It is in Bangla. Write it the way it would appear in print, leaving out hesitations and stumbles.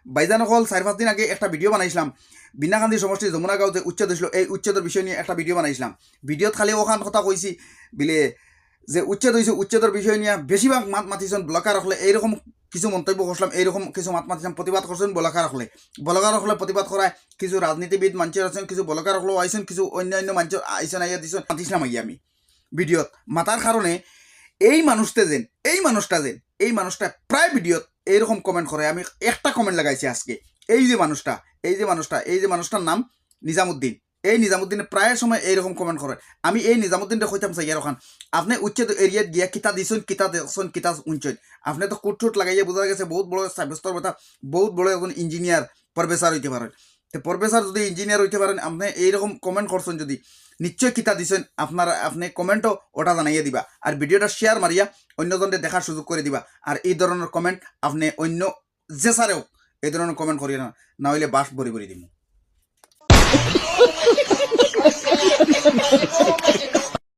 ভাইজান হল 4-5 দিন আগে একটা ভিডিও বানাইছিলাম বিনাকান্দি সমষ্টি যমুনাগাঁও যে উচ্ছেদ হয়েছিল এই উচ্ছেদের বিষয় নিয়ে একটা ভিডিও বানাইছিলাম ভিডিওত খালি ওখান কথা কইছি বিলে যে উচ্ছেদ হয়েছে উচ্ছেদের বিষয় নিয়ে বেশিরভাগ মাত মাতিছেন ব্লকার হলে এইরকম কিছু মন্তব্য করছিলাম এইরকম কিছু মাত মাতিছিলাম প্রতিবাদ করছেন ব্লকার হলে প্রতিবাদ করায় কিছু রাজনীতিবিদ মানুষের আছেন কিছু ব্লকার হলেও আইসেন কিছু অন্যান্য মানুষের আইসেন আইয়া দিছেন মাতিছিলাম আইয়া আমি ভিডিওত মাতার কারণে এই মানুষটা প্রায় ভিডিওত এইরকম কমেন্ট করে আমি একটা কমেন্ট লাগাইছি আজকে এই যে মানুষটার নাম নিজামুদ্দিন এই নিজামুদ্দিনে প্রায় সময় এইরকম কমেন্ট করে আমি এই নিজামুদ্দিনটা কইতাম সাইয়ার ওখান আপনি উচ্ছেদ এরিয়াত গিয়া কিতা দিছেন কিতা দেখছেন কিতা উঞ্চন আপনি তো কুট টুট লাগাইয়া বোঝা গেছে বহুত বড় সাব্যস্তর কথা বহুত বড় একজন ইঞ্জিনিয়ার প্রফেসর হইতে পারেন তো প্রফেসর যদি ইঞ্জিনিয়ার হইতে পারেন আপনি এইরকম কমেন্ট করছেন যদি নিশ্চয় কিতা দিছেন আপনি কমেন্টও ওটা জানাইয়া দিবা আর ভিডিওটা শেয়ার মারিয়া অন্যজনদের দেখার সুযোগ করে দিবা আর এই ধরনের কমেন্ট আপনি অন্য যে সারেও এই ধরনের কমেন্ট করিয়ে না হইলে বাস ভরি ভরি দিব